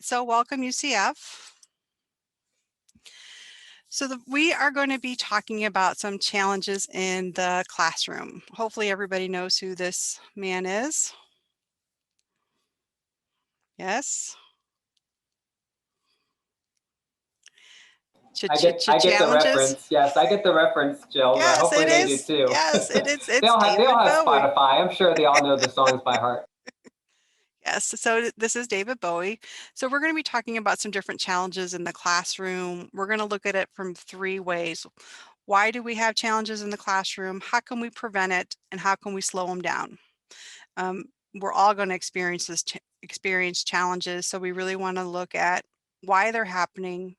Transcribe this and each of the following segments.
right, so welcome UCF. We are going to be talking about some challenges in the classroom. Hopefully everybody knows who this man is. Yes. I get the Challenges. reference. Yes, I get the reference, Jill. Yes, Hopefully it they do is. too. Yes, They it's all David have Bowie. Spotify. I'm sure they all know the songs by heart. Yes, so this is David Bowie. So we're going to be talking about some different challenges in the classroom. We're going to look at it from three ways. Why do we have challenges in the classroom? How can we prevent it? And how can we slow them down? We're all going to experience challenges, so we really want to look at why they're happening,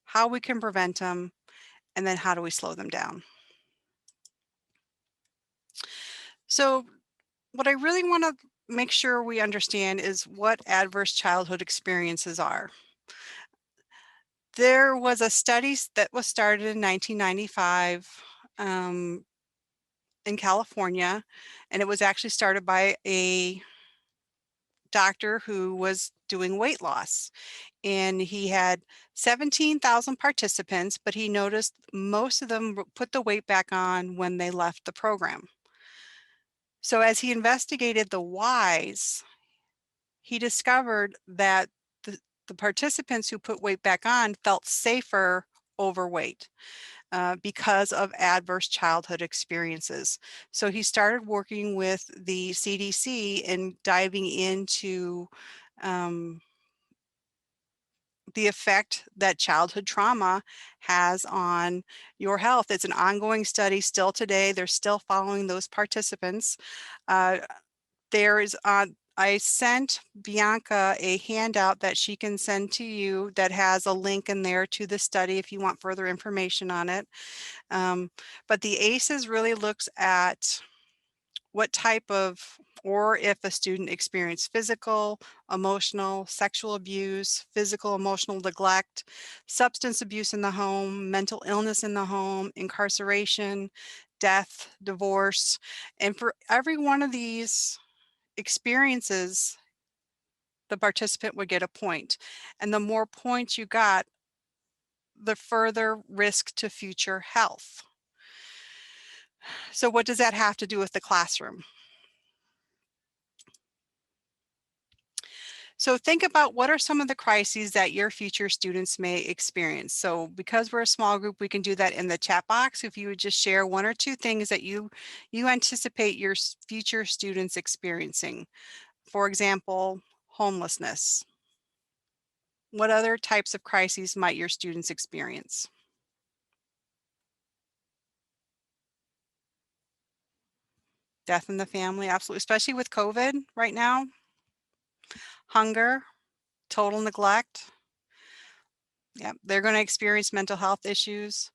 how we can prevent them, and then how do we slow them down. So what I really want to make sure we understand is what adverse childhood experiences are. There was a study that was started in 1995 in California, and it was actually started by a doctor who was doing weight loss. And he had 17,000 participants, but he noticed most of them put the weight back on when they left the program. So as he investigated the whys, he discovered that the participants who put weight back on felt safer overweight because of adverse childhood experiences. So he started working with the CDC and diving into the effect that childhood trauma has on your health. It's an ongoing study still today. They're still following those participants. Uh, I sent Bianca a handout that she can send to you that has a link in there to the study if you want further information on it. But the ACEs really looks at what type of, or if a student experienced physical, emotional, sexual abuse, physical, emotional neglect, substance abuse in the home, mental illness in the home, incarceration, death, divorce. And for every one of these experiences, the participant would get a point. And the more points you got, the further risk to future health. So what does that have to do with the classroom? So think about what are some of the crises that your future students may experience. So because we're a small group, we can do that in the chat box. If you would just share one or two things that you anticipate your future students experiencing. For example, homelessness. What other types of crises might your students experience? Death in the family, absolutely, especially with COVID right now. Hunger, total neglect. Yeah, they're going to experience mental health issues,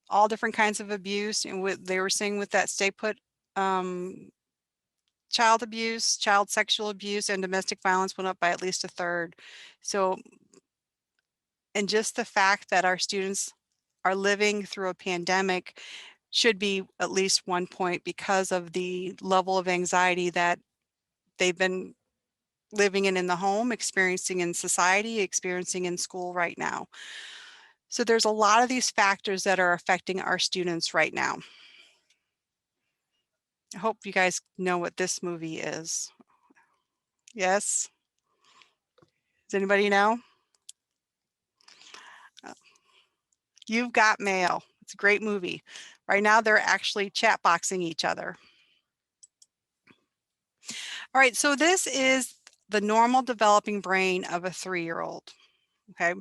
all different kinds of abuse. And what they were saying with that stay put, child abuse, child sexual abuse, and domestic violence went up by at least a third. So, and just the fact that our students are living through a pandemic should be at least 1 point because of the level of anxiety that they've been living in the home, experiencing in society, experiencing in school right now. So there's a lot of these factors that are affecting our students right now. I hope you guys know what this movie is. Yes? Does anybody know? You've Got Mail. It's a great movie. Right now they're actually chat boxing each other. All right, so this is the normal developing brain of a 3-year-old. Okay.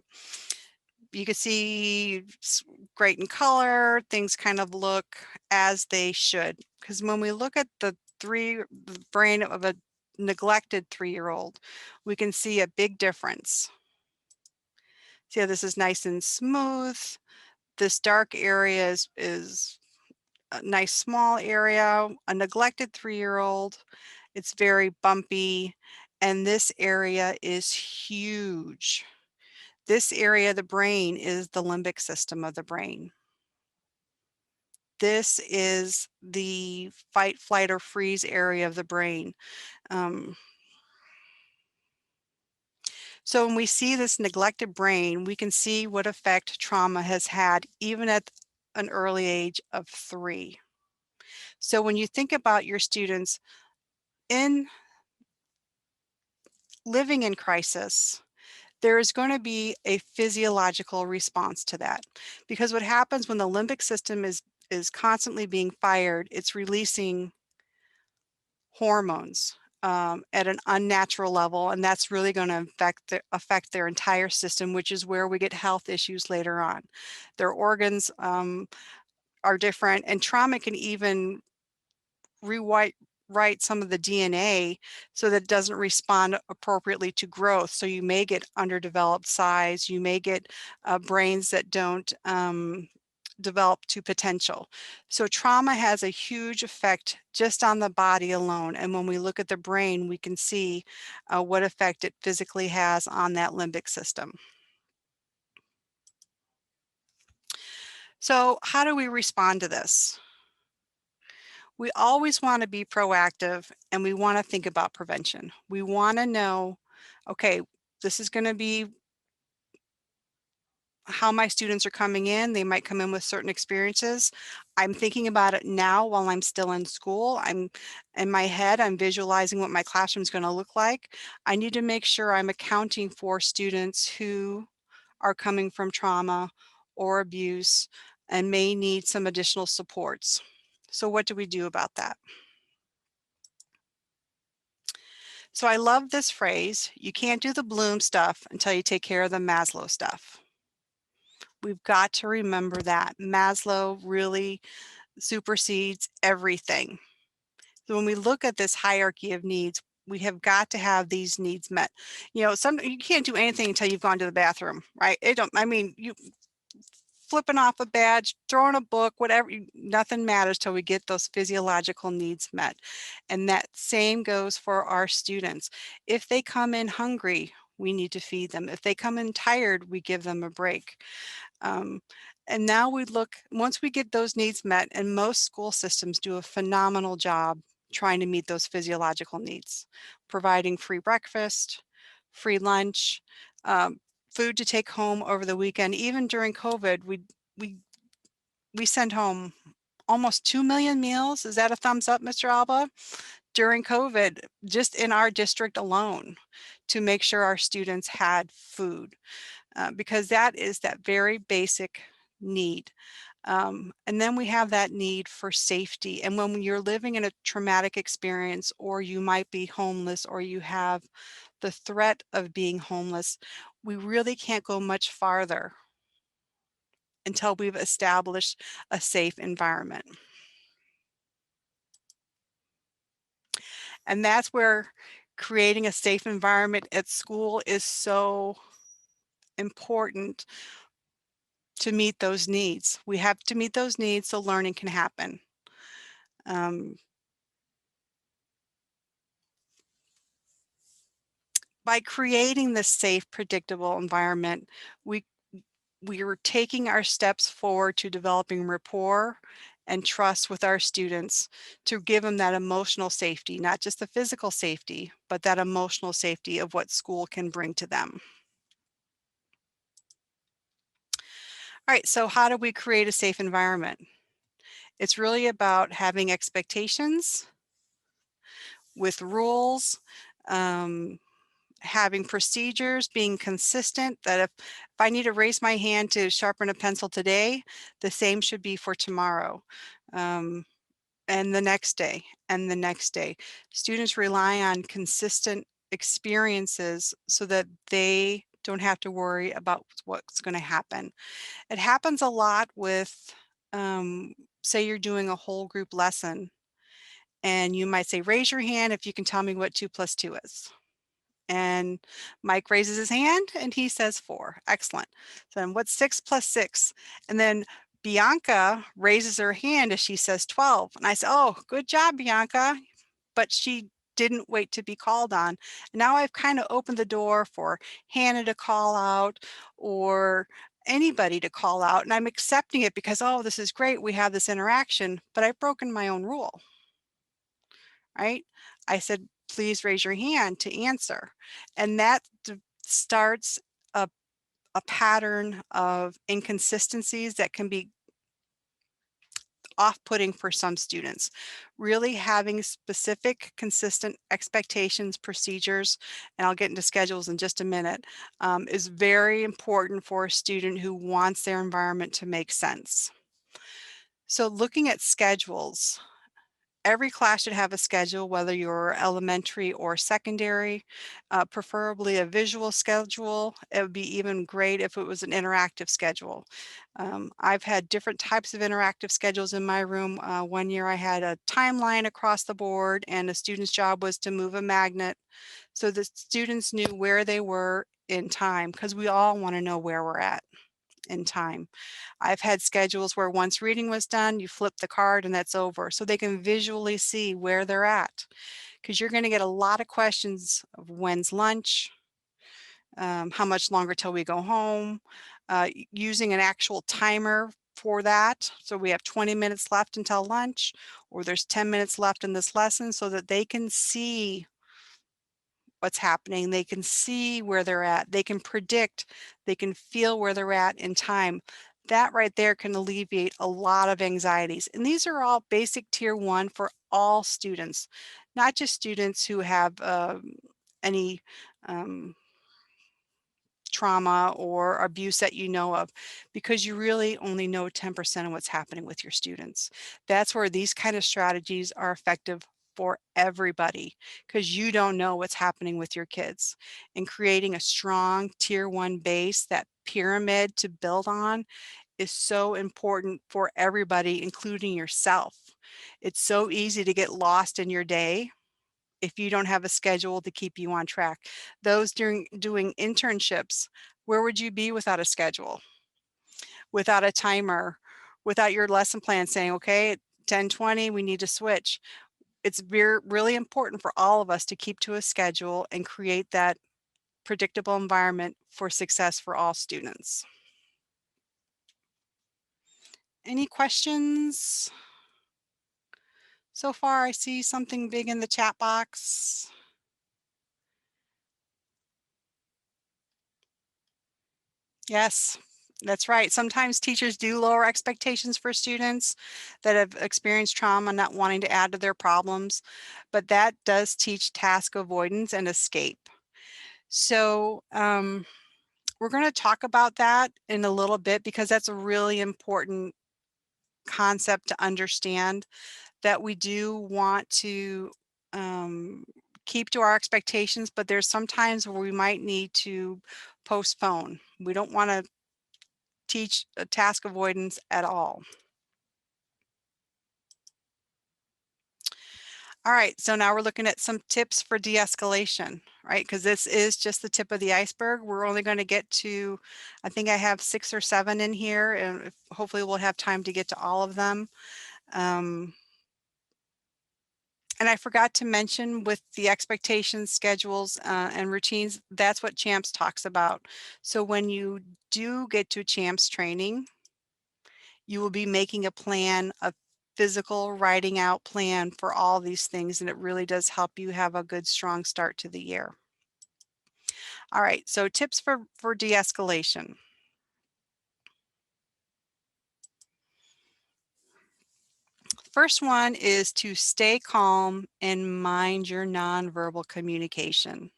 You can see it's great in color, things kind of look as they should. Because when we look at the brain of a neglected 3-year-old, we can see a big difference. See how this is nice and smooth. This dark area is a nice small area. A neglected 3-year-old, it's very bumpy. And this area is huge. This area of the brain is the limbic system of the brain. This is the fight, flight, or freeze area of the brain. So when we see this neglected brain, we can see what effect trauma has had even at an early age of 3. So when you think about your students in living in crisis, there is going to be a physiological response to that. Because what happens when the limbic system is constantly being fired, it's releasing hormones at an unnatural level, and that's really going to affect their entire system, which is where we get health issues later on. Their organs are different, and trauma can even rewrite write some of the DNA so that it doesn't respond appropriately to growth. So you may get underdeveloped size, you may get brains that don't develop to potential. So trauma has a huge effect just on the body alone. And when we look at the brain, we can see what effect it physically has on that limbic system. So how do we respond to this? We always want to be proactive and we want to think about prevention. We want to know, okay, this is going to be how my students are coming in. They might come in with certain experiences. I'm thinking about it now while I'm still in school. I'm in my head, I'm visualizing what my classroom is going to look like. I need to make sure I'm accounting for students who are coming from trauma or abuse and may need some additional supports. So what do we do about that? So I love this phrase, you can't do the Bloom stuff until you take care of the Maslow stuff. We've got to remember that. Maslow really supersedes everything. So when we look at this hierarchy of needs, we have got to have these needs met. You can't do anything until you've gone to the bathroom, right? You flipping off a badge, throwing a book, whatever, nothing matters till we get those physiological needs met. And that same goes for our students. If they come in hungry, we need to feed them. If they come in tired, we give them a break. Um, and now we look, once we get those needs met, and most school systems do a phenomenal job trying to meet those physiological needs, providing free breakfast, free lunch, um, food to take home over the weekend. Even during COVID, we we sent home almost 2 million meals. Is that a thumbs up, Mr. Alba? During COVID, just in our district alone, to make sure our students had food, because that is that very basic need. And then we have that need for safety. And when you're living in a traumatic experience, or you might be homeless, or you have the threat of being homeless, we really can't go much farther until we've established a safe environment. And that's where creating a safe environment at school is so important to meet those needs. We have to meet those needs so learning can happen. Um, by creating this safe, predictable environment, we we are taking our steps forward to developing rapport and trust with our students to give them that emotional safety, not just the physical safety, but that emotional safety of what school can bring to them. All right, so how do we create a safe environment? It's really about having expectations with rules, um, having procedures, being consistent, that if I need to raise my hand to sharpen a pencil today, the same should be for tomorrow. Um, and the next day, and the next day. Students rely on consistent experiences so that they don't have to worry about what's going to happen. It happens a lot with, um, say you're doing a whole group lesson, and you might say, raise your hand if you can tell me what 2 plus 2 is. And Mike raises his hand and he says 4. Excellent. So then what's 6 plus 6? And then Bianca raises her hand as she says 12. And I say, oh, good job, Bianca. But she didn't wait to be called on. And now I've kind of opened the door for Hannah to call out, or anybody to call out. And I'm accepting it because, oh, this is great. We have this interaction, but I've broken my own rule, right? I said, please raise your hand to answer. And that starts a, a pattern of inconsistencies that can be off-putting for some students. Really having specific, consistent expectations, procedures, and I'll get into schedules in just a minute, is very important for a student who wants their environment to make sense. So looking at schedules, every class should have a schedule, whether you're elementary or secondary, preferably a visual schedule. It would be even great if it was an interactive schedule. I've had different types of interactive schedules in my room. One year I had a timeline across the board, and a student's job was to move a magnet so the students knew where they were in time, because we all want to know where we're at in time. I've had schedules where once reading was done, you flip the card and that's over, so they can visually see where they're at. Because you're going to get a lot of questions of when's lunch, how much longer till we go home, using an actual timer for that. So we have 20 minutes left until lunch, or there's 10 minutes left in this lesson, so that they can see what's happening. They can see where they're at. They can predict, they can feel where they're at in time. That right there can alleviate a lot of anxieties. And these are all basic tier one for all students, not just students who have any um, trauma or abuse that you know of, because you really only know 10% of what's happening with your students. That's where these kind of strategies are effective for everybody, because you don't know what's happening with your kids. And creating a strong tier one base, that pyramid to build on, is so important for everybody, including yourself. It's so easy to get lost in your day if you don't have a schedule to keep you on track. Those doing internships, where would you be without a schedule, without a timer, without your lesson plan saying, okay, at 10:20, we need to switch. It's really important for all of us to keep to a schedule and create that predictable environment for success for all students. Any questions so far? I see something big in the chat box. Yes, that's right. Sometimes teachers do lower expectations for students that have experienced trauma, not wanting to add to their problems, but that does teach task avoidance and escape. So we're going to talk about that in a little bit, because that's a really important concept to understand, that we do want to um, keep to our expectations, but there's sometimes where we might need to postpone. We don't want to teach task avoidance at all. All right, so now we're looking at some tips for de-escalation, right? Because this is just the tip of the iceberg. We're only going to get to, I think I have 6 or 7 in here, and hopefully we'll have time to get to all of them. And I forgot to mention, with the expectations, schedules, and routines, that's what CHAMPS talks about. So when you do get to CHAMPS training, you will be making a plan, a physical writing out plan for all these things, and it really does help you have a good, strong start to the year. All right, so tips for de-escalation. First one is to stay calm and mind your nonverbal communication.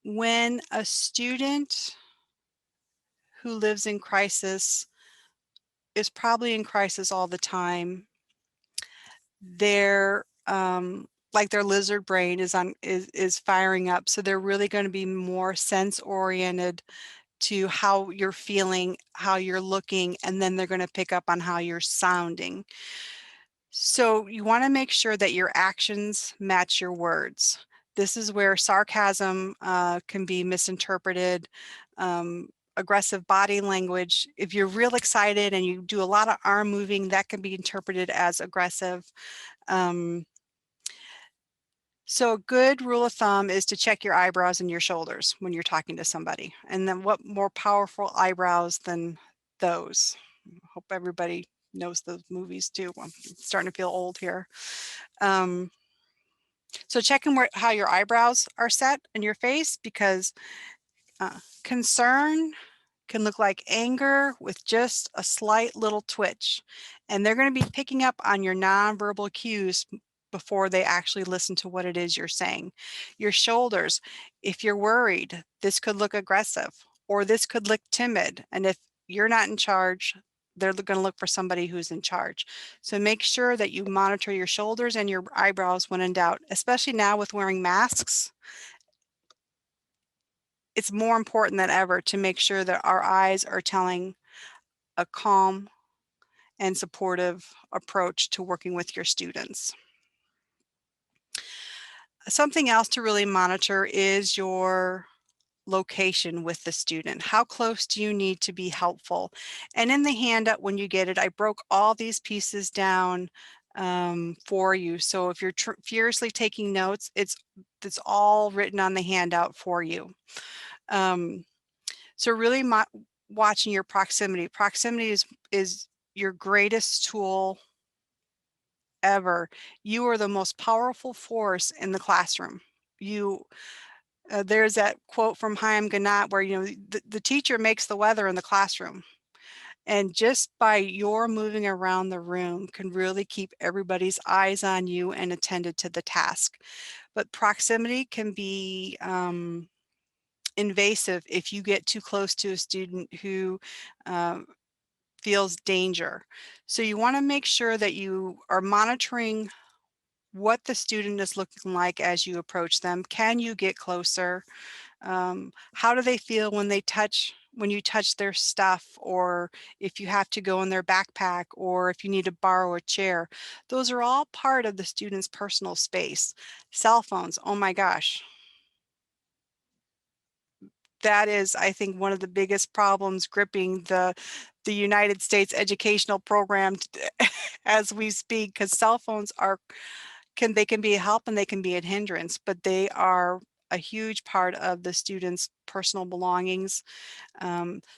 When a student who lives in crisis is probably in crisis all the time, their like their lizard brain is firing up, so they're really going to be more sense oriented to how you're feeling, how you're looking, and then they're going to pick up on how you're sounding. So you want to make sure that your actions match your words. This is where sarcasm can be misinterpreted. Aggressive body language, if you're real excited and you do a lot of arm moving, that can be interpreted as aggressive. So a good rule of thumb is to check your eyebrows and your shoulders when you're talking to somebody. And then what more powerful eyebrows than those? Hope everybody knows those movies too. I'm starting to feel old here. Um, So checking how your eyebrows are set in your face, because concern can look like anger with just a slight little twitch. And they're going to be picking up on your nonverbal cues before they actually listen to what it is you're saying. Your shoulders, if you're worried, this could look aggressive or this could look timid. And if you're not in charge, they're going to look for somebody who's in charge. So make sure that you monitor your shoulders and your eyebrows when in doubt, especially now with wearing masks. It's more important than ever to make sure that our eyes are telling a calm and supportive approach to working with your students. Something else to really monitor is your location with the student. How close do you need to be helpful? And in the handout, when you get it, I broke all these pieces down for you. So if you're furiously taking notes, it's all written on the handout for you. So really watching your proximity. Proximity is your greatest tool ever. You are the most powerful force in the classroom. There's that quote from Chaim Ganat where, the teacher makes the weather in the classroom. And just by your moving around the room can really keep everybody's eyes on you and attended to the task. But proximity can be invasive if you get too close to a student who um, feels danger. So you want to make sure that you are monitoring what the student is looking like as you approach them. Can you get closer? How do they feel when you touch their stuff, or if you have to go in their backpack, or if you need to borrow a chair? Those are all part of the student's personal space. Cell phones, oh my gosh. That is, I think, one of the biggest problems gripping the United States educational program as we speak, because cell phones can be a help and they can be a hindrance, but they are a huge part of the student's personal belongings.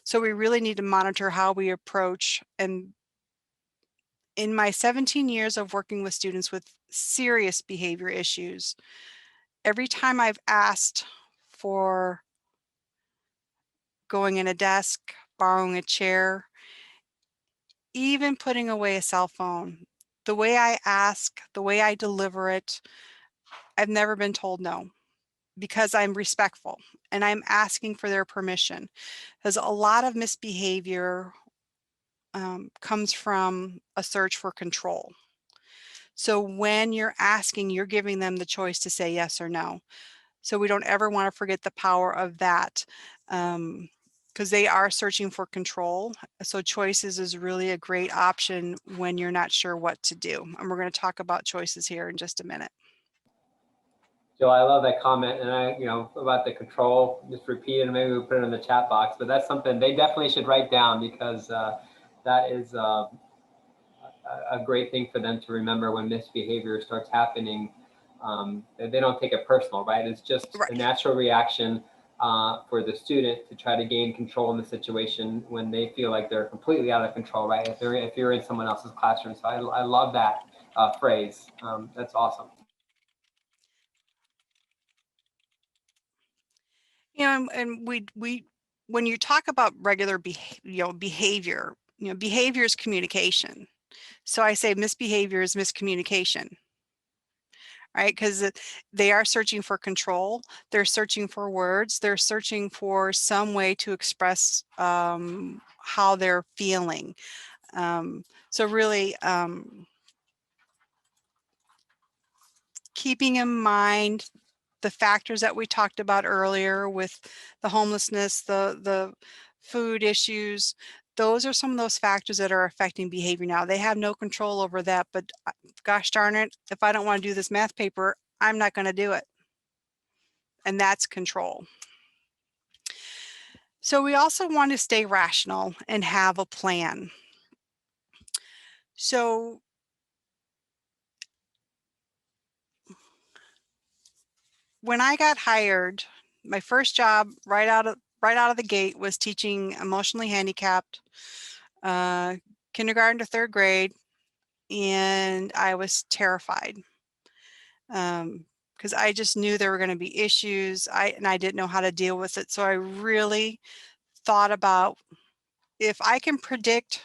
So we really need to monitor how we approach. And in my 17 years of working with students with serious behavior issues, every time I've asked for going in a desk, borrowing a chair, even putting away a cell phone, the way I ask, the way I deliver it, I've never been told no, because I'm respectful and I'm asking for their permission. Because a lot of misbehavior comes from a search for control. So when you're asking, you're giving them the choice to say yes or no. So we don't ever want to forget the power of that, because they are searching for control. So choices is really a great option when you're not sure what to do. And we're going to talk about choices here in just a minute. Joe, I love that comment, and about the control. Just repeat it, and maybe we'll put it in the chat box. But that's something they definitely should write down, because that is a great thing for them to remember when misbehavior starts happening. They don't take it personal, right? It's just a Right. natural reaction for the student to try to gain control in the situation when they feel like they're completely out of control, right? If you're in someone else's classroom. So I love that phrase. That's awesome. And we when you talk about regular behavior, behavior is communication. So I say misbehavior is miscommunication, right? Because they are searching for control. They're searching for words. They're searching for some way to express how they're feeling. So really keeping in mind the factors that we talked about earlier with the homelessness, the food issues, those are some of those factors that are affecting behavior now. They have no control over that, but gosh darn it, if I don't want to do this math paper, I'm not going to do it. And that's control. So we also want to stay rational and have a plan. So when I got hired, my first job right out of the gate was teaching emotionally handicapped, kindergarten to third grade, and I was terrified. because I just knew there were going to be issues. And I didn't know how to deal with it. So I really thought about, if I can predict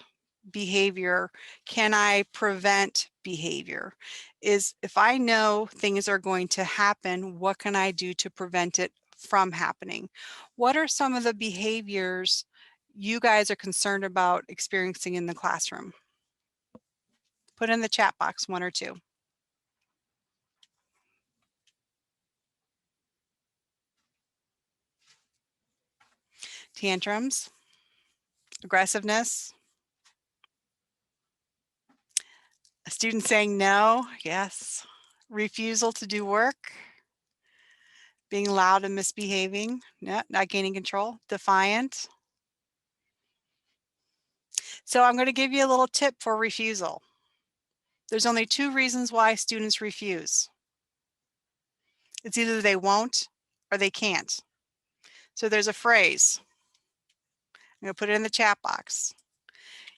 behavior, can I prevent behavior? If I know things are going to happen, what can I do to prevent it from happening? What are some of the behaviors you guys are concerned about experiencing in the classroom? Put in the chat box, one or two. Tantrums, aggressiveness, a student saying no, yes, refusal to do work, being loud and misbehaving, no, not gaining control, defiant. So I'm going to give you a little tip for refusal. There's only two reasons why students refuse. It's either they won't or they can't. So there's a phrase. I'm going to put it in the chat box.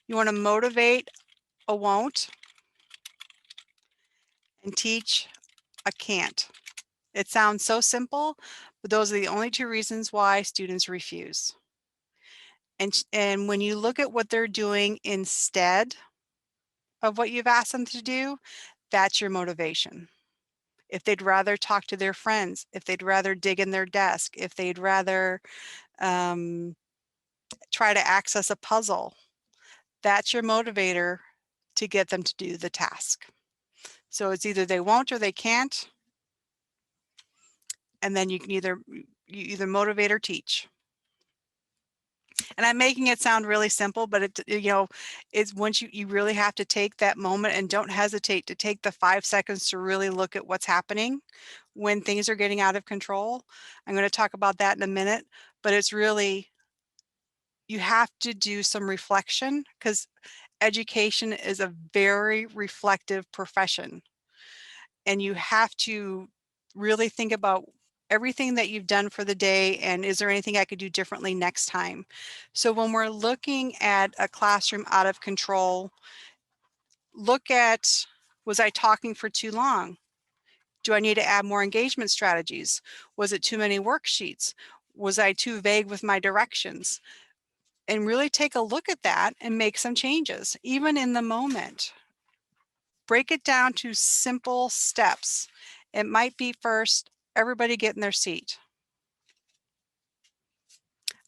You want to motivate a won't and teach a can't. It sounds so simple, but those are the only two reasons why students refuse. And when you look at what they're doing instead of what you've asked them to do, that's your motivation. If they'd rather talk to their friends, if they'd rather dig in their desk, if they'd rather try to access a puzzle, that's your motivator to get them to do the task. So it's either they won't or they can't, and then you either motivate or teach. And I'm making it sound really simple, but it's once you really have to take that moment, and don't hesitate to take the 5 seconds to really look at what's happening when things are getting out of control. I'm going to talk about that in a minute, but it's really, you have to do some reflection, because education is a very reflective profession, and you have to really think about everything that you've done for the day, and is there anything I could do differently next time? So when we're looking at a classroom out of control, look at, was I talking for too long? Do I need to add more engagement strategies? Was it too many worksheets? Was I too vague with my directions? And really take a look at that and make some changes, even in the moment. Break it down to simple steps. It might be, first, everybody get in their seat.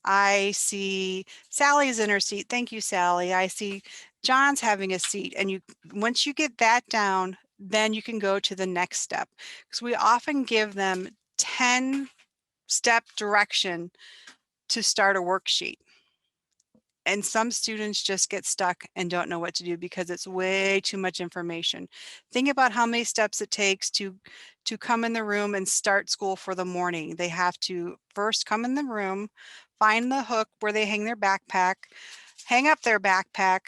I see Sally's in her seat. Thank you, Sally. I see John's having a seat. And once you get that down, then you can go to the next step. Because we often give them 10-step direction to start a worksheet. And some students just get stuck and don't know what to do because it's way too much information. Think about how many steps it takes to come in the room and start school for the morning. They have to first come in the room, find the hook where they hang their backpack, hang up their backpack,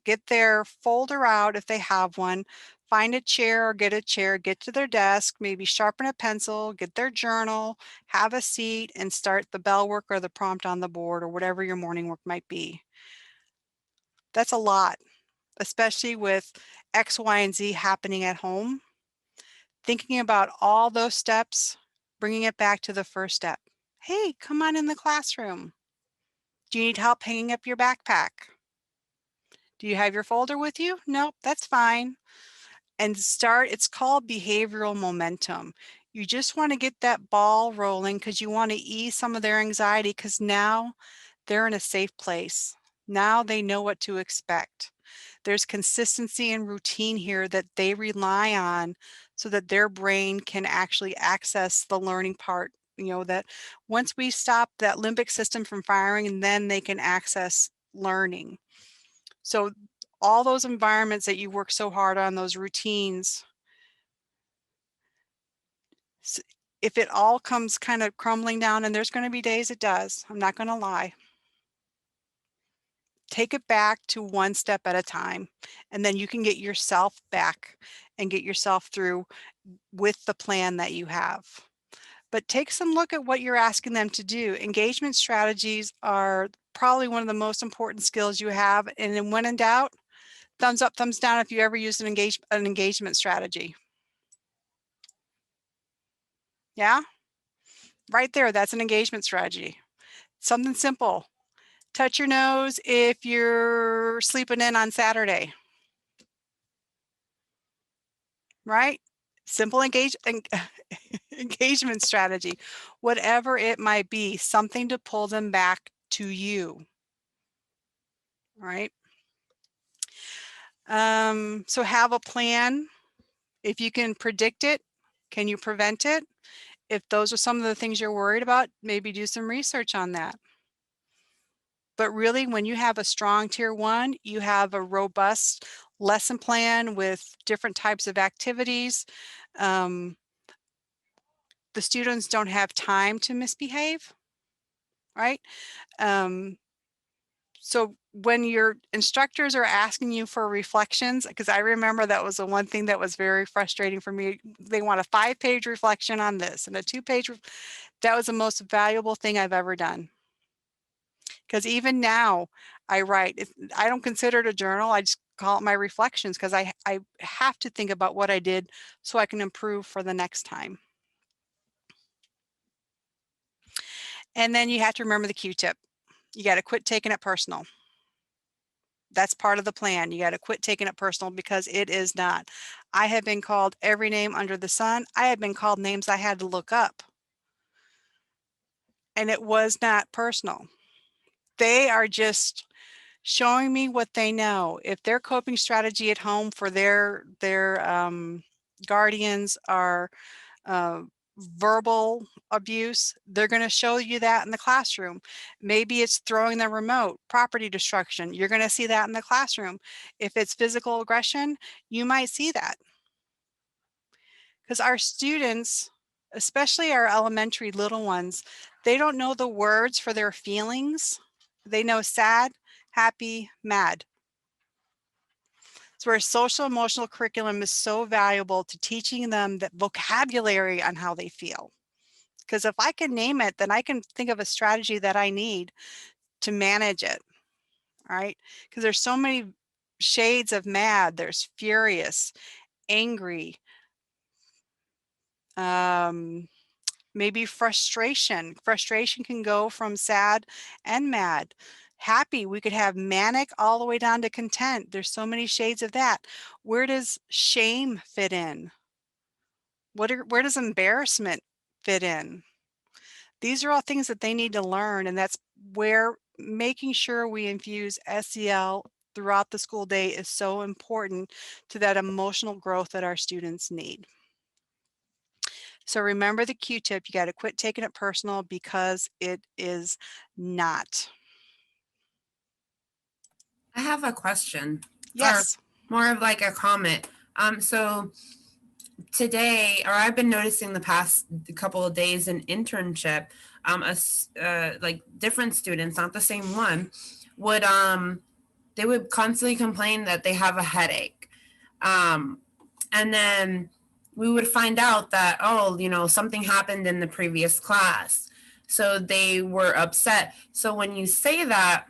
get their folder out if they have one, find a chair or get a chair, get to their desk, maybe sharpen a pencil, get their journal, have a seat, and start the bell work or the prompt on the board or whatever your morning work might be. That's a lot, especially with X, Y, and Z happening at home. Thinking about all those steps, bringing it back to the first step. Hey, come on in the classroom. Do you need help hanging up your backpack? Do you have your folder with you? Nope, that's fine. And start, it's called behavioral momentum. You just want to get that ball rolling because you want to ease some of their anxiety, because now they're in a safe place. Now they know what to expect. There's consistency and routine here that they rely on so that their brain can actually access the learning part. That once we stop that limbic system from firing, and then they can access learning. So all those environments that you work so hard on, those routines, if it all comes kind of crumbling down, and there's going to be days it does, I'm not going to lie, take it back to one step at a time, and then you can get yourself back and get yourself through with the plan that you have. But take some look at what you're asking them to do. Engagement strategies are probably one of the most important skills you have, and then when in doubt, thumbs up, thumbs down if you ever used an engagement strategy. Yeah, right there. That's an engagement strategy. Something simple. Touch your nose if you're sleeping in on Saturday, right? Simple engagement strategy. Whatever it might be, something to pull them back to you, right? So have a plan. If you can predict it, can you prevent it? If those are some of the things you're worried about, maybe do some research on that. But really, when you have a strong tier one, you have a robust lesson plan with different types of activities. Um, the students don't have time to misbehave, right? Um, so when your instructors are asking you for reflections, because I remember that was the one thing that was very frustrating for me. They want a 5-page reflection on this and a 2-page. That was the most valuable thing I've ever done. Because even now I write. I don't consider it a journal. I just call it my reflections because I have to think about what I did so I can improve for the next time. And then you have to remember the Q-tip. You got to quit taking it personal. That's part of the plan. You got to quit taking it personal because it is not. I have been called every name under the sun. I have been called names I had to look up. And it was not personal. They are just showing me what they know. If their coping strategy at home for their guardians are verbal abuse, they're going to show you that in the classroom. Maybe it's throwing the remote, property destruction. You're going to see that in the classroom. If it's physical aggression, you might see that because our students, especially our elementary little ones, they don't know the words for their feelings. They know sad, happy, mad. So our social emotional curriculum is so valuable to teaching them that vocabulary on how they feel. Because if I can name it, then I can think of a strategy that I need to manage it, right? Because there's so many shades of mad. There's furious, angry, um, maybe frustration. Frustration can go from sad and mad. Happy, we could have manic all the way down to content. There's so many shades of that. Where does shame fit in? Where does embarrassment fit in? These are all things that they need to learn, and that's where making sure we infuse SEL throughout the school day is so important to that emotional growth that our students need. So remember the Q-tip, you got to quit taking it personal because it is not. I have a question, or Yes. more of like a comment. So today, or I've been noticing the past couple of days in internship, like different students, not the same one, would they would constantly complain that they have a headache, um, and then we would find out that, oh, something happened in the previous class, so they were upset. So when you say that,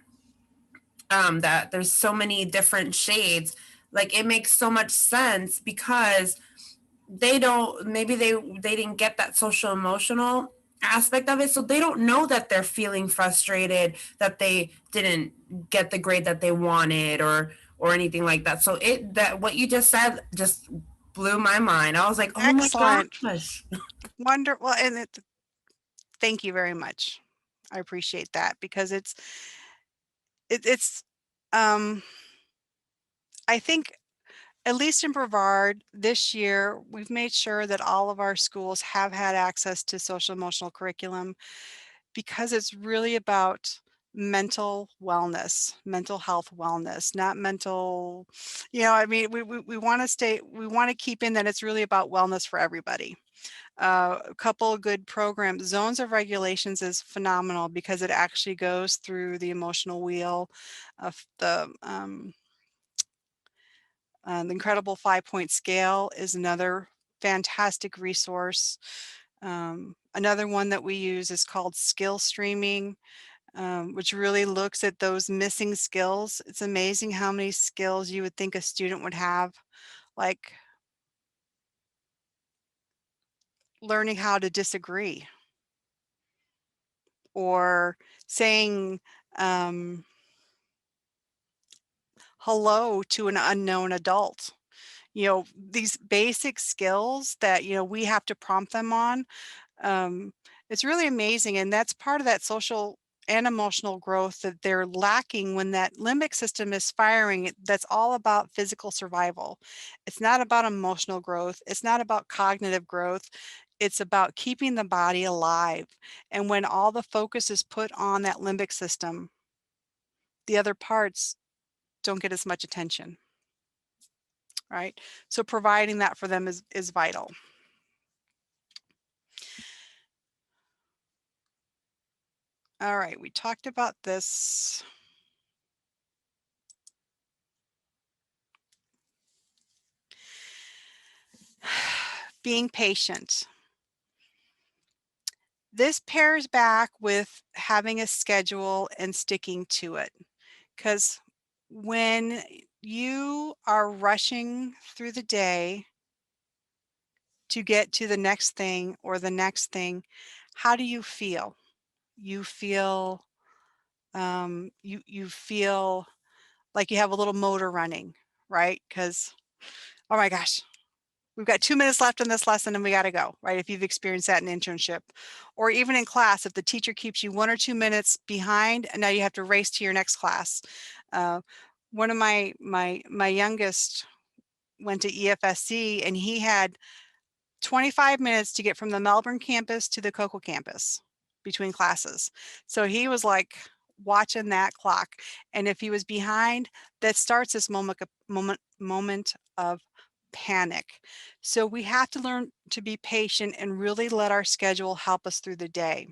that there's so many different shades, like it makes so much sense because they don't, maybe they didn't get that social emotional aspect of it, so they don't know that they're feeling frustrated, that they didn't get the grade that they wanted, or anything like that. So that what you just said just blew my mind. I was like, oh my Excellent. gosh. Wonderful. And thank you very much. I appreciate that because it's um I think at least in Brevard this year, we've made sure that all of our schools have had access to social emotional curriculum because it's really about mental wellness, mental health wellness, not mental, I mean, we want to we want to keep in that it's really about wellness for everybody. A couple of good programs. Zones of Regulations is phenomenal because it actually goes through the emotional wheel of the Incredible 5-Point Scale is another fantastic resource. Another one that we use is called Skill Streaming, which really looks at those missing skills. It's amazing how many skills you would think a student would have, like learning how to disagree or saying hello to an unknown adult. These basic skills that, we have to prompt them on. Um, it's really amazing. And that's part of that social and emotional growth that they're lacking when that limbic system is firing. That's all about physical survival. It's not about emotional growth. It's not about cognitive growth. It's about keeping the body alive. And when all the focus is put on that limbic system, the other parts don't get as much attention, right? So providing that for them is vital. All right, we talked about this. Being patient. This pairs back with having a schedule and sticking to it. Because when you are rushing through the day to get to the next thing or the next thing, how do you feel? You feel you feel like you have a little motor running, right? Because oh my gosh, we've got 2 minutes left in this lesson and we got to go, right? If you've experienced that in internship or even in class, if the teacher keeps you 1 or 2 minutes behind and now you have to race to your next class. Uh, one of my youngest went to EFSC and he had 25 minutes to get from the Melbourne campus to the Cocoa campus between classes. So he was like watching that clock. And if he was behind, that starts this moment of panic. So we have to learn to be patient and really let our schedule help us through the day.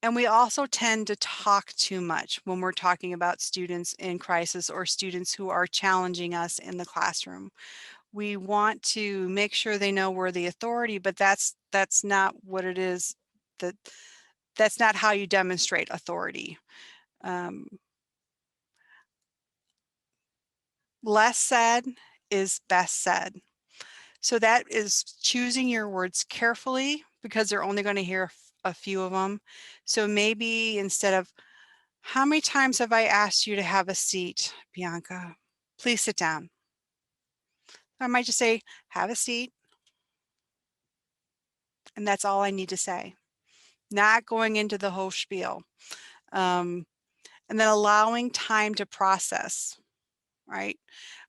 And we also tend to talk too much when we're talking about students in crisis or students who are challenging us in the classroom. We want to make sure they know we're the authority, but that's not what it is. That's not how you demonstrate authority. Less said is best said. So that is choosing your words carefully because they're only going to hear a few of them. So maybe instead of, how many times have I asked you to have a seat, Bianca? Please sit down. I might just say, have a seat. And that's all I need to say. Not going into the whole spiel. And then allowing time to process, right?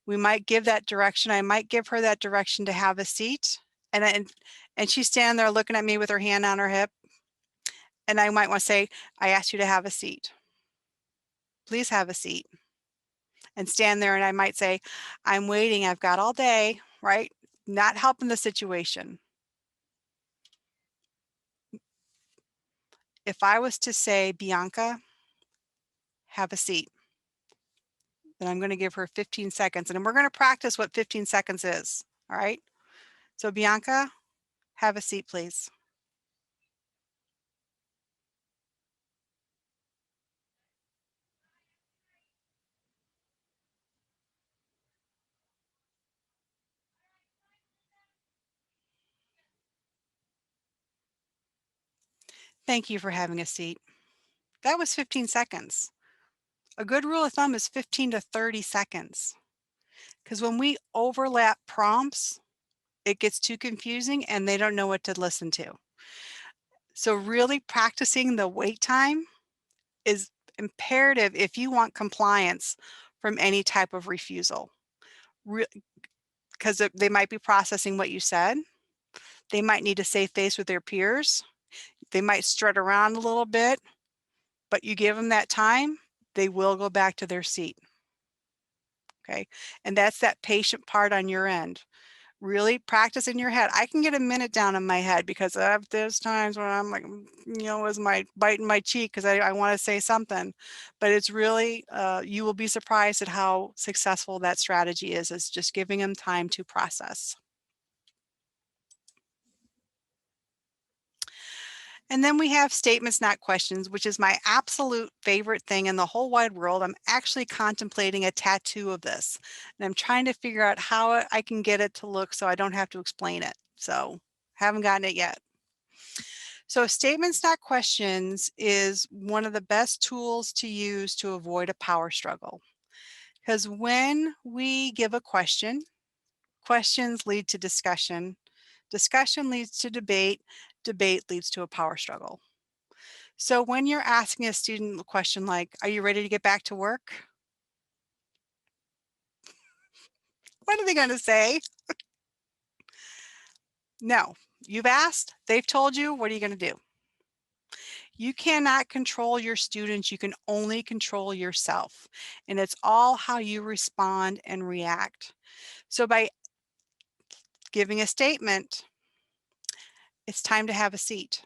We might give that direction. I might give her that direction to have a seat. And she's standing there looking at me with her hand on her hip. And I might want to say, I asked you to have a seat. Please have a seat. And stand there and I might say, I'm waiting. I've got all day, right? Not helping the situation. If I was to say, Bianca, have a seat, then I'm going to give her 15 seconds. And we're going to practice what 15 seconds is. All right. So Bianca, have a seat, please. Thank you for having a seat. That was 15 seconds. A good rule of thumb is 15 to 30 seconds. Because when we overlap prompts, it gets too confusing and they don't know what to listen to. So really practicing the wait time is imperative if you want compliance from any type of refusal. Because they might be processing what you said. They might need to save face with their peers. They might strut around a little bit, but you give them that time, they will go back to their seat. Okay. And that's that patient part on your end. Really practice in your head. I can get a minute down in my head because there's times when I'm like, is my biting my cheek because I want to say something. But it's really, you will be surprised at how successful that strategy is just giving them time to process. And then we have statements, not questions, which is my absolute favorite thing in the whole wide world. I'm actually contemplating a tattoo of this, and I'm trying to figure out how I can get it to look so I don't have to explain it. So haven't gotten it yet. So statements, not questions is one of the best tools to use to avoid a power struggle. Because when we give a question, questions lead to discussion, discussion leads to debate, debate leads to a power struggle. So when you're asking a student a question like, are you ready to get back to work? What are they going to say? No. You've asked, they've told you, what are you going to do? You cannot control your students. You can only control yourself. And it's all how you respond and react. So by giving a statement, it's time to have a seat.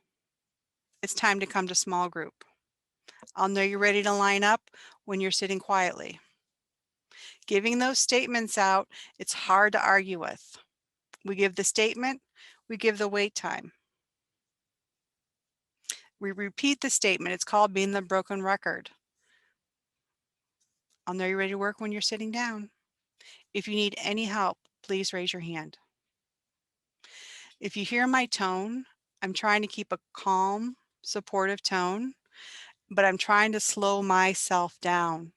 It's time to come to small group. I'll know you're ready to line up when you're sitting quietly. Giving those statements out, it's hard to argue with. We give the statement, we give the wait time. We repeat the statement. It's called being the broken record. I'll know you're ready to work when you're sitting down. If you need any help, please raise your hand. If you hear my tone, I'm trying to keep a calm, supportive tone, but I'm trying to slow myself down.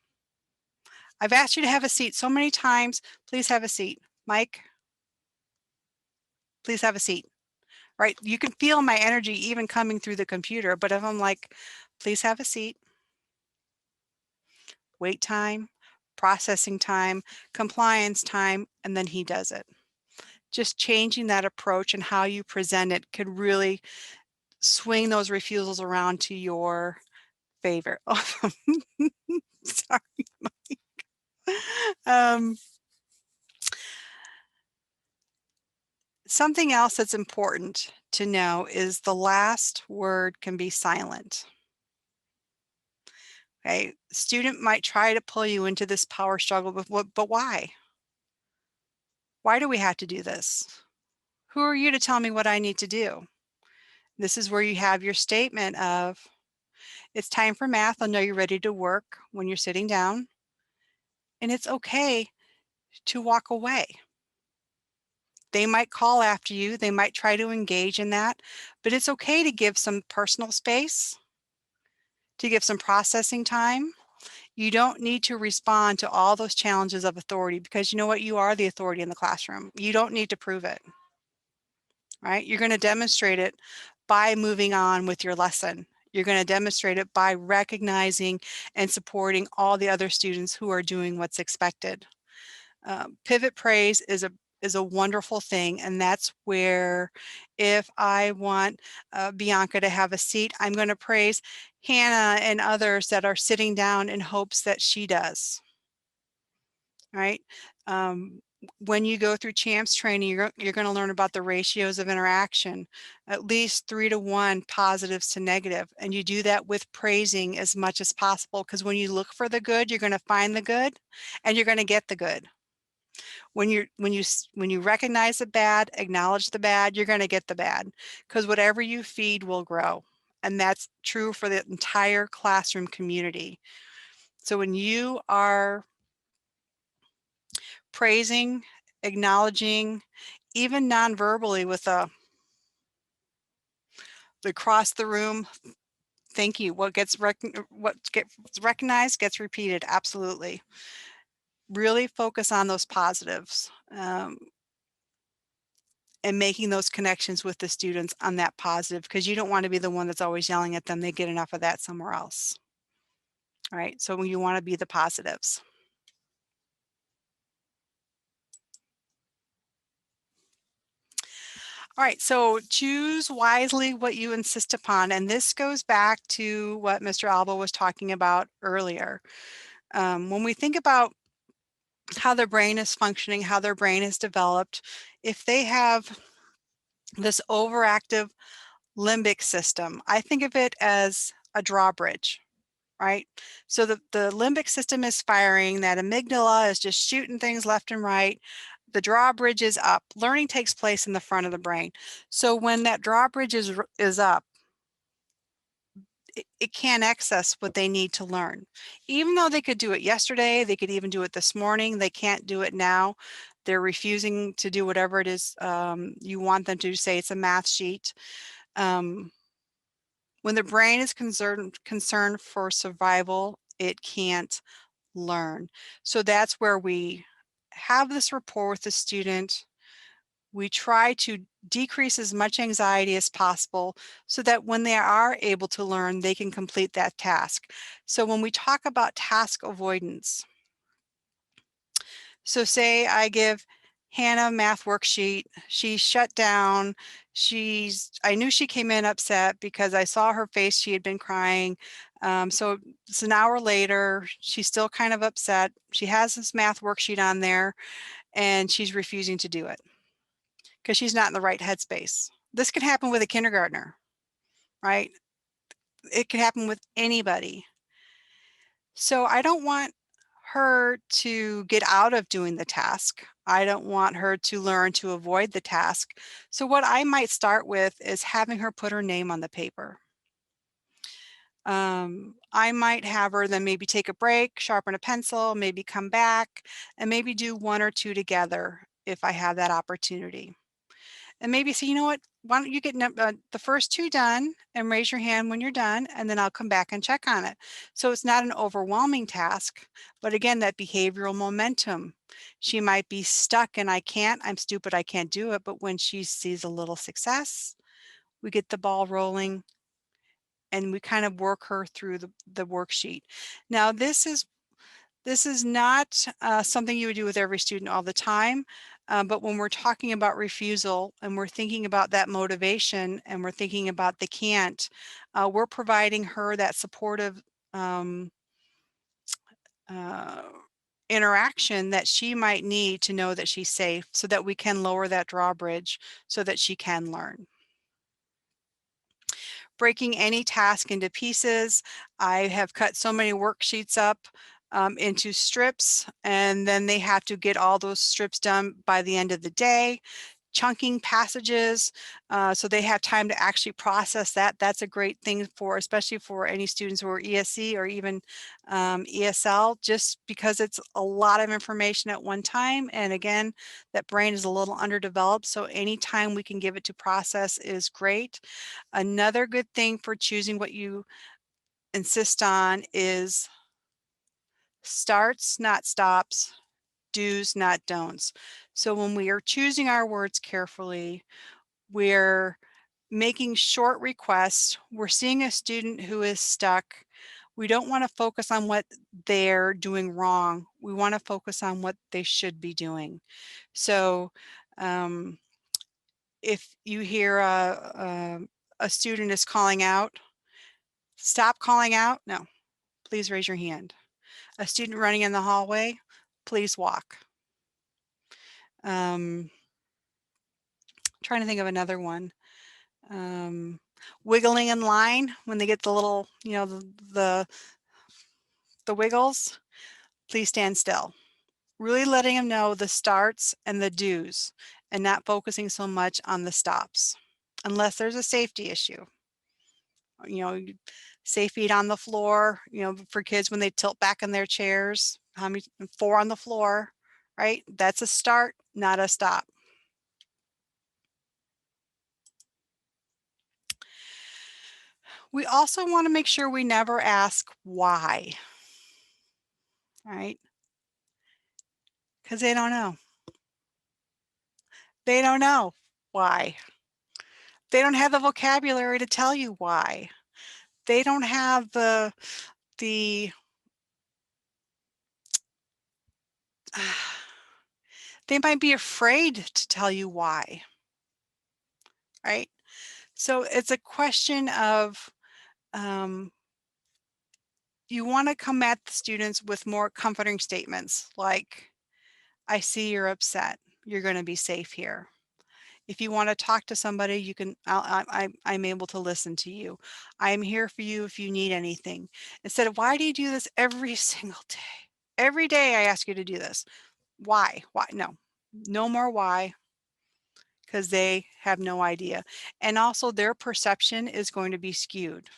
I've asked you to have a seat so many times. Please have a seat. Mike, please have a seat. Right? You can feel my energy even coming through the computer, but if I'm like, please have a seat, wait time, processing time, compliance time, and then he does it. Just changing that approach and how you present it could really swing those refusals around to your favor. Sorry. Um, something else that's important to know is the last word can be silent. Okay, student might try to pull you into this power struggle, but why? Why do we have to do this? Who are you to tell me what I need to do? This is where you have your statement of, it's time for math. I know you're ready to work when you're sitting down. And it's okay to walk away. They might call after you. They might try to engage in that, but it's okay to give some personal space, to give some processing time. You don't need to respond to all those challenges of authority because you know what? You are the authority in the classroom. You don't need to prove it, right? You're going to demonstrate it by moving on with your lesson. You're going to demonstrate it by recognizing and supporting all the other students who are doing what's expected. Pivot praise is a wonderful thing, and that's where if I want Bianca to have a seat, I'm going to praise Hannah and others that are sitting down in hopes that she does. Right? When you go through CHAMPS training, you're going to learn about the ratios of interaction, at least 3 to 1 positives to negative. And you do that with praising as much as possible because when you look for the good, you're going to find the good and you're going to get the good. When you recognize the bad, acknowledge the bad, you're going to get the bad because whatever you feed will grow. And that's true for the entire classroom community. So when you are praising, acknowledging, even non-verbally with the across the room, thank you. What gets recognized gets repeated. Absolutely. Really focus on those positives. And making those connections with the students on that positive because you don't want to be the one that's always yelling at them. They get enough of that somewhere else. All right. So you want to be the positives. All right. So choose wisely what you insist upon. And this goes back to what Mr. Alba was talking about earlier. When we think about how their brain is functioning, how their brain is developed, if they have this overactive limbic system, I think of it as a drawbridge. Right? So the limbic system is firing, that amygdala is just shooting things left and right. The drawbridge is up. Learning takes place in the front of the brain. So when that drawbridge is up, it can't access what they need to learn. Even though they could do it yesterday, they could even do it this morning, they can't do it now. They're refusing to do whatever it is you want them to. Say it's a math sheet. When the brain is concerned for survival, it can't learn. So that's where we have this rapport with the student. We try to decrease as much anxiety as possible so that when they are able to learn, they can complete that task. So when we talk about task avoidance, so say I give Hannah a math worksheet, she shut down, I knew she came in upset because I saw her face, she had been crying. So it's an hour later, she's still kind of upset. She has this math worksheet on there and she's refusing to do it because she's not in the right headspace. This could happen with a kindergartner, right? It could happen with anybody. So I don't want her to get out of doing the task. I don't want her to learn to avoid the task. So what I might start with is having her put her name on the paper. I might have her then maybe take a break, sharpen a pencil, maybe come back, and maybe do one or two together if I have that opportunity. And maybe say, you know what, why don't you get the first two done and raise your hand when you're done, and then I'll come back and check on it. So it's not an overwhelming task, but again, that behavioral momentum. She might be stuck and I'm stupid, I can't do it. But when she sees a little success, we get the ball rolling and we kind of work her through the worksheet. Now, this is not something you would do with every student all the time, but when we're talking about refusal and we're thinking about that motivation and we're thinking about the can't, we're providing her that supportive um, uh, interaction that she might need to know that she's safe so that we can lower that drawbridge so that she can learn. Breaking any task into pieces. I have cut so many worksheets up into strips, and then they have to get all those strips done by the end of the day. Chunking passages so they have time to actually process that. That's a great thing for, especially for any students who are ESC or even ESL, just because it's a lot of information at one time. And again, that brain is a little underdeveloped. So anytime we can give it to process is great. Another good thing for choosing what you insist on is starts, not stops, do's, not don'ts. So when we are choosing our words carefully, we're making short requests. We're seeing a student who is stuck. We don't want to focus on what they're doing wrong. We want to focus on what they should be doing. So if you hear a student is calling out, stop calling out. No, please raise your hand. A student running in the hallway, please walk. Trying to think of another one. Wiggling in line when they get the little, you know, the wiggles, please stand still. Really letting them know the starts and the do's and not focusing so much on the stops unless there's a safety issue. You know, safe feet on the floor, you know, for kids when they tilt back in their chairs, how many, 4 on the floor, right? That's a start, not a stop. We also want to make sure we never ask why, right? Because they don't know. They don't know why. They don't have the vocabulary to tell you why. They don't have the they might be afraid to tell you why, right? So it's a question of you want to come at the students with more comforting statements like, I see you're upset. You're going to be safe here. If you want to talk to somebody, you can, I'm able to listen to you. I'm here for you if you need anything. Instead of, why do you do this every single day? Every day I ask you to do this. Why? Why? No, no more why, because they have no idea. And also their perception is going to be skewed.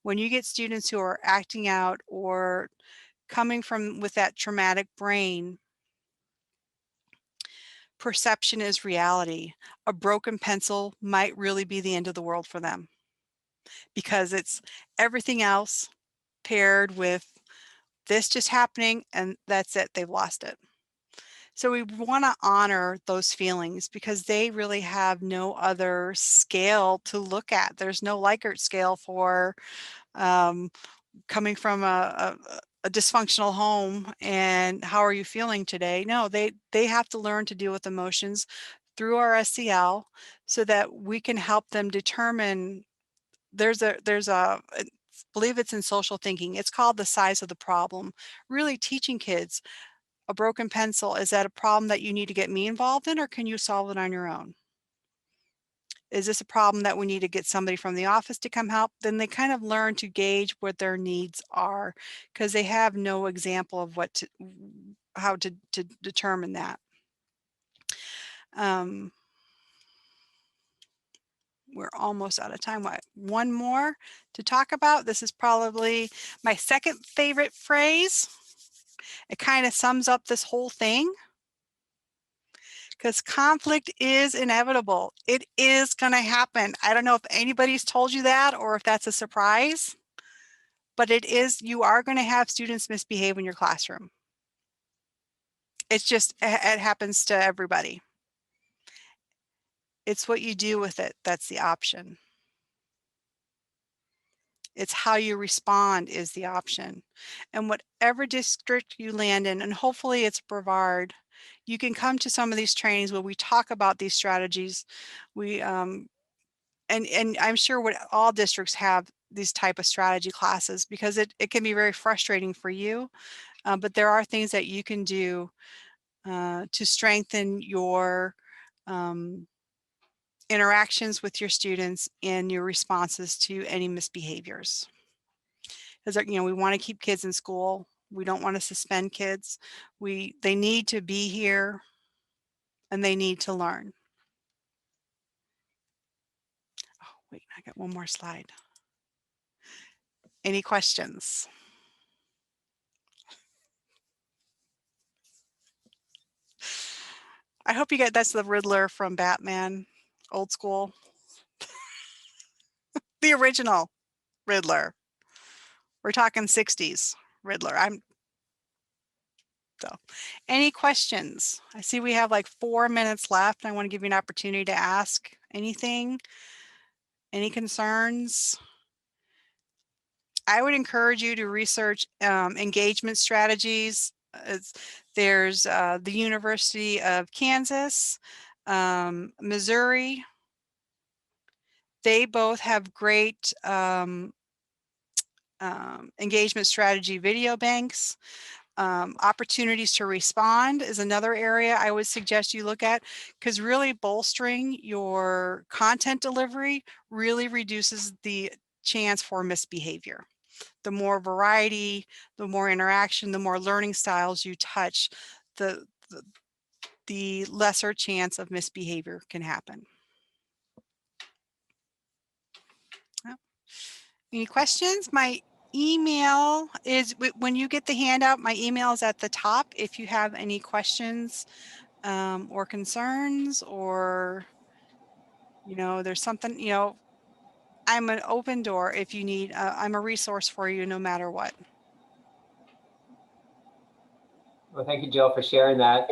When you get students who are acting out or coming from with that traumatic brain, perception is reality. A broken pencil might really be the end of the world for them because it's everything else paired with this just happening and that's it, they've lost it. So we want to honor those feelings because they really have no other scale to look at. There's no Likert scale for um, coming from a dysfunctional home and how are you feeling today? No, they have to learn to deal with emotions through our SEL so that we can help them determine I believe it's in social thinking. It's called the size of the problem. Really teaching kids a broken pencil, is that a problem that you need to get me involved in or can you solve it on your own? Is this a problem that we need to get somebody from the office to come help? Then they kind of learn to gauge what their needs are because they have no example of how to determine that. Um, we're almost out of time. One more to talk about. This is probably my second favorite phrase. It kind of sums up this whole thing. Because conflict is inevitable. It is going to happen. I don't know if anybody's told you that or if that's a surprise, but it is, you are going to have students misbehave in your classroom. It's just, it happens to everybody. It's what you do with it that's the option. It's how you respond is the option. And whatever district you land in, and hopefully it's Brevard, you can come to some of these trainings where we talk about these strategies. We and I'm sure what all districts have these type of strategy classes because it can be very frustrating for you, but there are things that you can do to strengthen your interactions with your students and your responses to any misbehaviors. Because we want to keep kids in school. We don't want to suspend kids. They need to be here and they need to learn. Oh, wait, I got one more slide. Any questions? I hope you get that's the Riddler from Batman, old school. The original Riddler. We're talking 60s Riddler. So any questions? I see we have like 4 minutes left. I want to give you an opportunity to ask anything. Any concerns? I would encourage you to research engagement strategies. There's the University of Kansas, Missouri. They both have great engagement strategy video banks. Opportunities to respond is another area I would suggest you look at because really bolstering your content delivery really reduces the chance for misbehavior. The more variety, the more interaction, the more learning styles you touch, the lesser chance of misbehavior can happen. Any questions? My email is, when you get the handout, my email is at the top. If you have any questions or concerns or, there's something, I'm an open door if you need, I'm a resource for you no matter what. Well, thank you, Jill, for sharing that.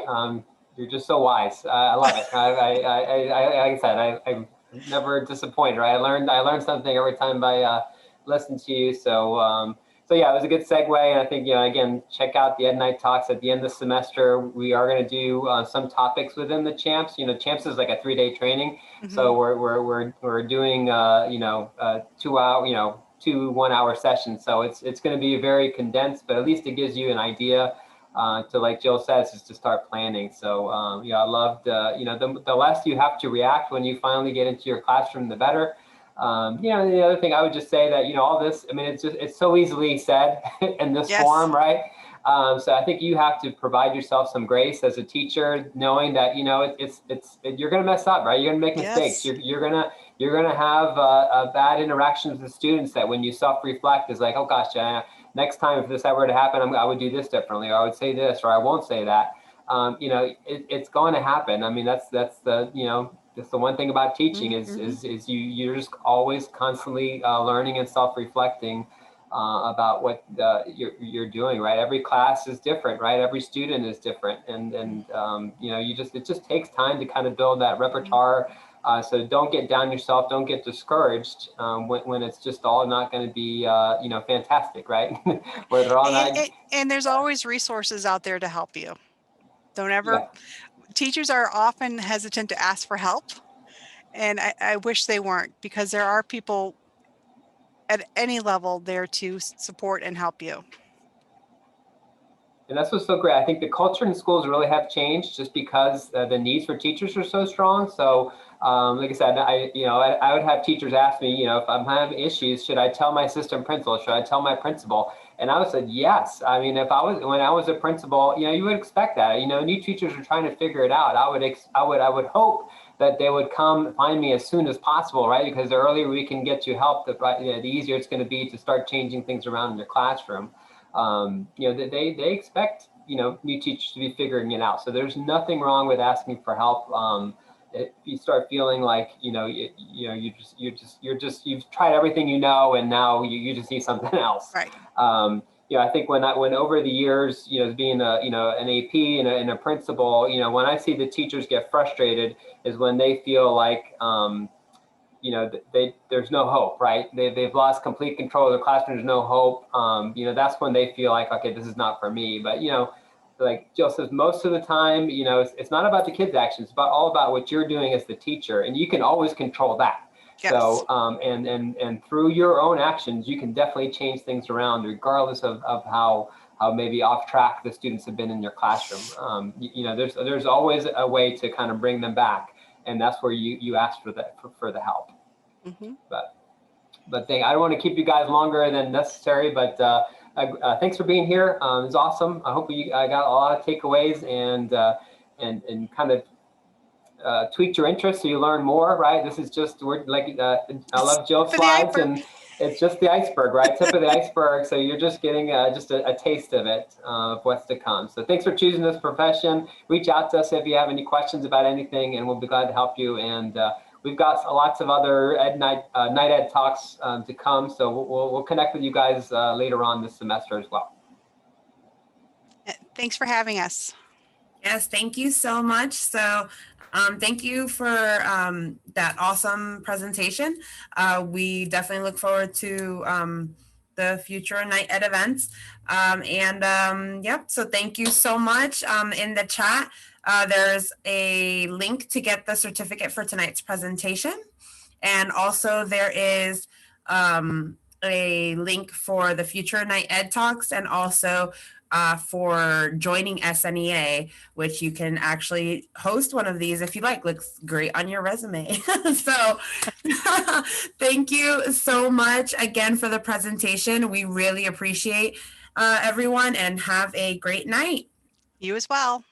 You're just so wise. I love it. Like I said, I'm never disappointed. Right? I learned something every time I listen to you. So yeah, it was a good segue. And I think again, check out the Ed Night Talks at the end of the semester. We are going to do some topics within the Champs. Champs is like a 3-day training. Mm-hmm. So we're doing 2 hour 2 1-hour sessions. So it's going to be very condensed, but at least it gives you an idea. To, like Jill says, is to start planning. So I loved the less you have to react when you finally get into your classroom, the better. The other thing I would just say that all this, I mean, it's so easily said in this form, right? So I think you have to provide yourself some grace as a teacher, knowing that you're going to mess up, right? You're going to make mistakes. You're going to You're going to have bad interactions with students that when you self-reflect is like, oh gosh, next time if this ever to happen, I would do this differently, or I would say this, or I won't say that. It's going to happen. I mean, that's the, that's the one thing about teaching is you're just always constantly learning and self-reflecting about what you're doing, right? Every class is different, right? Every student is different, and it just takes time to kind of build that repertoire. So don't get down yourself, don't get discouraged when it's just all not going to be fantastic, right? Where they're all not. And there's always resources out there to help you. Don't ever. Yeah. Teachers are often hesitant to ask for help, and I wish they weren't, because there are people at any level there to support and help you. And that's what's so great. I think the culture in schools really have changed just because the needs for teachers are so strong. So, like I said, I would have teachers ask me, if I'm having issues, should I tell my assistant principal? Should I tell my principal? And I would say yes. I mean, when I was a principal, you would expect that. New teachers are trying to figure it out. I would hope that they would come find me as soon as possible, right? Because the earlier we can get you help, the easier it's going to be to start changing things around in your classroom. They expect new teachers to be figuring it out. So there's nothing wrong with asking for help. If you start feeling like you've tried everything and now you just need something else. Right. I think when over the years, being an AP and a principal, when I see the teachers get frustrated is when they feel like there's no hope, right? They've lost complete control of the classroom. There's no hope. That's when they feel like, okay, this is not for me. But like Jill says, most of the time, it's not about the kids' actions. It's all about what you're doing as the teacher, and you can always control that. Yes. So, and through your own actions, you can definitely change things around, regardless of how maybe off track the students have been in your classroom. There's always a way to kind of bring them back. And that's where you ask for the help. But I don't want to keep you guys longer than necessary. But thanks for being here. It was awesome. I hope I got a lot of takeaways and kind of tweaked your interest so you learn more. Right? This is just I love Jill's slides, and it's just the iceberg, right? Tip of the iceberg. So you're just getting just a taste of it, of what's to come. So thanks for choosing this profession. Reach out to us if you have any questions about anything, and we'll be glad to help you. And we've got lots of other night ed talks to come. So we'll connect with you guys later on this semester as well. Thanks for having us. Yes, thank you so much. So thank you for that awesome presentation. We definitely look forward to the future night ed events. Yep, so thank you so much. In the chat, there's a link to get the certificate for tonight's presentation. And also there is a link for the future night ed talks, and also for joining SNEA, which you can actually host one of these if you like. Looks great on your resume. So thank you so much again for the presentation. We really appreciate everyone, and have a great night. You as well.